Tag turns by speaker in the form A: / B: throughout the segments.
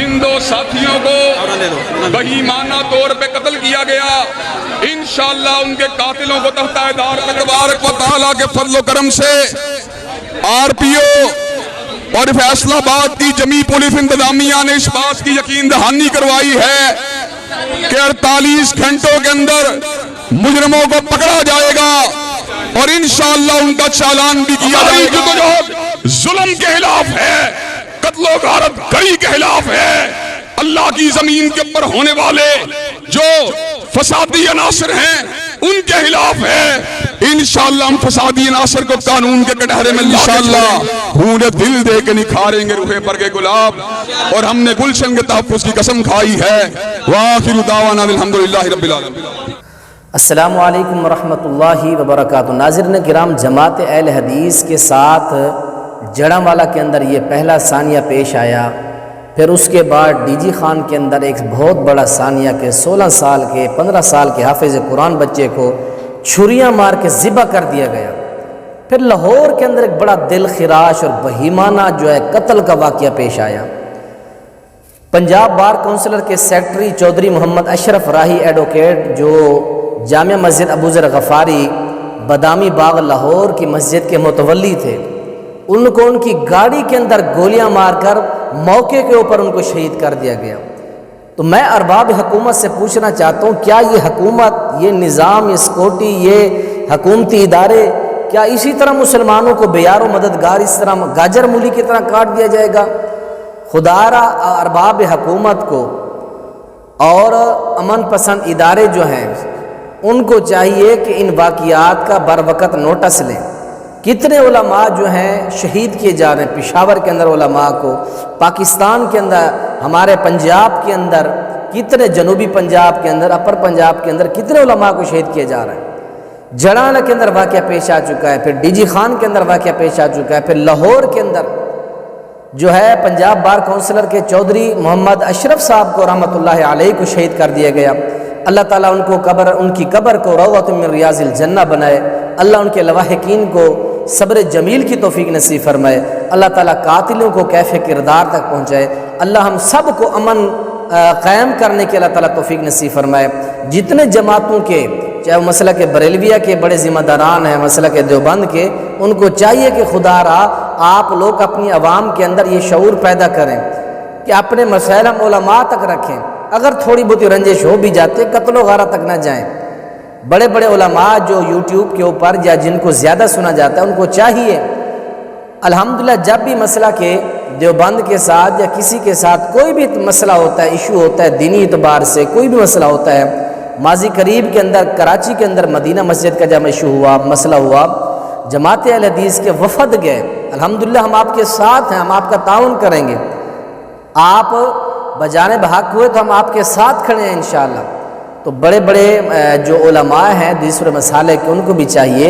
A: ان دو ساتھیوں کو بہیمانہ طور پہ قتل کیا گیا، انشاءاللہ ان کے قاتلوں کو تحت دار تبارک و تعالیٰ کے فضل و کرم سے آر پی او اور فیصلہ آباد کی جمیع پولیس انتظامیہ نے اس بات کی یقین دہانی کروائی ہے کہ 48 گھنٹوں کے اندر مجرموں کو پکڑا جائے گا اور انشاءاللہ ان کا چالان بھی کیا جائے گا۔ ظلم کے خلاف ہے، قتل و غارت گری کے خلاف ہے، اللہ کی زمین کے اوپر ہونے والے جو فسادی عناصر ہیں ان کے خلاف ہے۔ انشاءاللہ ہم فسادی عناصر کو قانون کے کٹہرے میں انشاءاللہ خون دل دے کے نکھاریں گے روح پر کے گلاب، اور ہم نے گلشن کے تحفظ کی قسم کھائی ہے۔ وآخر دعوانا الحمدللہ رب العالمین۔
B: السلام علیکم ورحمۃ اللہ وبرکاتہ۔ ناظرین کرام، جماعت اہل حدیث کے ساتھ جڑاں کے اندر یہ پہلا ثانیہ پیش آیا، پھر اس کے بعد ڈی جی خان کے اندر ایک بہت بڑا ثانیہ کہ 16 سال کے 15 سال کے حافظ قرآن بچے کو چھریاں مار کے ذبح کر دیا گیا۔ پھر لاہور کے اندر ایک بڑا دل خراش اور بہیمانہ جو ہے قتل کا واقعہ پیش آیا۔ پنجاب بار کونسلر کے سیکرٹری چودھری محمد اشرف راہی ایڈوکیٹ، جو جامع مسجد ابو ذر غفاری بادامی باغ لاہور کی مسجد کے متولی تھے، ان کو ان کی گاڑی کے اندر گولیاں مار کر موقع کے اوپر ان کو شہید کر دیا گیا۔ تو میں ارباب حکومت سے پوچھنا چاہتا ہوں، کیا یہ حکومت، یہ نظام، یہ سیکورٹی، یہ حکومتی ادارے، کیا اسی طرح مسلمانوں کو بیار و مددگار اس طرح گاجر مولی کی طرح کاٹ دیا جائے گا؟ خدا را ارباب حکومت کو اور امن پسند ادارے جو ہیں ان کو چاہیے کہ ان واقعات کا بر وقت نوٹس لیں۔ کتنے علماء جو ہیں شہید کیے جا رہے ہیں، پشاور کے اندر علماء کو، پاکستان کے اندر، ہمارے پنجاب کے اندر، کتنے جنوبی پنجاب کے اندر، اپر پنجاب کے اندر کتنے علماء کو شہید کیے جا رہے ہیں۔ جڑانہ کے اندر واقعہ پیش آ چکا ہے، پھر ڈی جی خان کے اندر واقعہ پیش آ چکا ہے، پھر لاہور کے اندر جو ہے پنجاب بار کونسلر کے چودھری محمد اشرف صاحب کو رحمۃ اللہ علیہ کو شہید کر دیا گیا۔ اللہ تعالیٰ ان کی قبر کو روضۃ من ریاض الجنہ بنائے، اللہ ان کے لواحقین کو صبر جمیل کی توفیق نصیب فرمائے، اللہ تعالیٰ قاتلوں کو کیف کردار تک پہنچائے، اللہ ہم سب کو امن قائم کرنے کے اللہ تعالیٰ توفیق نصیب فرمائے۔ جتنے جماعتوں کے، چاہے وہ مسلک بریلویہ کے بڑے ذمہ داران ہیں، مسلک دیوبند کے، ان کو چاہیے کہ خدا را آپ لوگ اپنی عوام کے اندر یہ شعور پیدا کریں کہ اپنے مسائل ہم علماء تک رکھیں، اگر تھوڑی بہت رنجش ہو بھی جاتے قتل و غارت تک نہ جائیں۔ بڑے بڑے علماء جو یوٹیوب کے اوپر یا جن کو زیادہ سنا جاتا ہے، ان کو چاہیے الحمدللہ جب بھی مسئلہ کے دیوبند کے ساتھ یا کسی کے ساتھ کوئی بھی مسئلہ ہوتا ہے، ایشو ہوتا ہے دینی اعتبار سے، کوئی بھی مسئلہ ہوتا ہے، ماضی قریب کے اندر کراچی کے اندر مدینہ مسجد کا جب ایشو ہوا، مسئلہ ہوا، جماعت اہل حدیث کے وفد گئے، الحمدللہ ہم آپ کے ساتھ ہیں، ہم آپ کا تعاون کریں گے، آپ بجانب حق ہوئے تو ہم آپ کے ساتھ کھڑے ہیں انشاءاللہ۔ تو بڑے بڑے جو علماء ہیں دوسرے مسالے کے، ان کو بھی چاہیے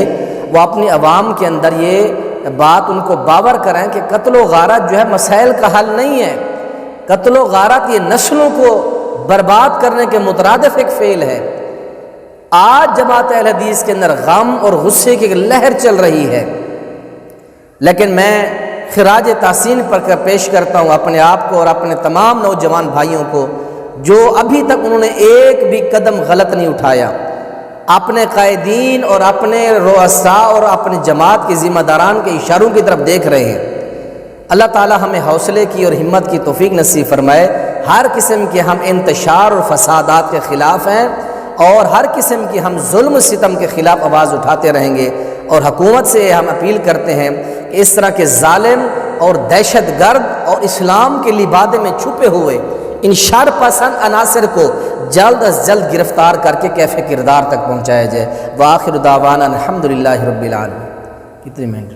B: وہ اپنی عوام کے اندر یہ بات ان کو باور کریں کہ قتل و غارت جو ہے مسائل کا حل نہیں ہے، قتل و غارت یہ نسلوں کو برباد کرنے کے مترادف ایک فعل ہے۔ آج جماعت اہل حدیث کے اندر غم اور غصے کی لہر چل رہی ہے، لیکن میں خراج تحسین پر پیش کرتا ہوں اپنے آپ کو اور اپنے تمام نوجوان بھائیوں کو جو ابھی تک انہوں نے ایک بھی قدم غلط نہیں اٹھایا، اپنے قائدین اور اپنے رؤساء اور اپنے جماعت کے ذمہ داران کے اشاروں کی طرف دیکھ رہے ہیں۔ اللہ تعالی ہمیں حوصلے کی اور ہمت کی توفیق نصیب فرمائے۔ ہر قسم کے ہم انتشار اور فسادات کے خلاف ہیں، اور ہر قسم کی ہم ظلم و ستم کے خلاف آواز اٹھاتے رہیں گے، اور حکومت سے ہم اپیل کرتے ہیں کہ اس طرح کے ظالم اور دہشت گرد اور اسلام کے لبادے میں چھپے ہوئے ان شر پسند عناصر کو جلد از جلد گرفتار کر کے کیف کردار تک پہنچایا جائے۔ وآخر دعوانا الحمدللہ رب العالمین۔ کتنے منٹ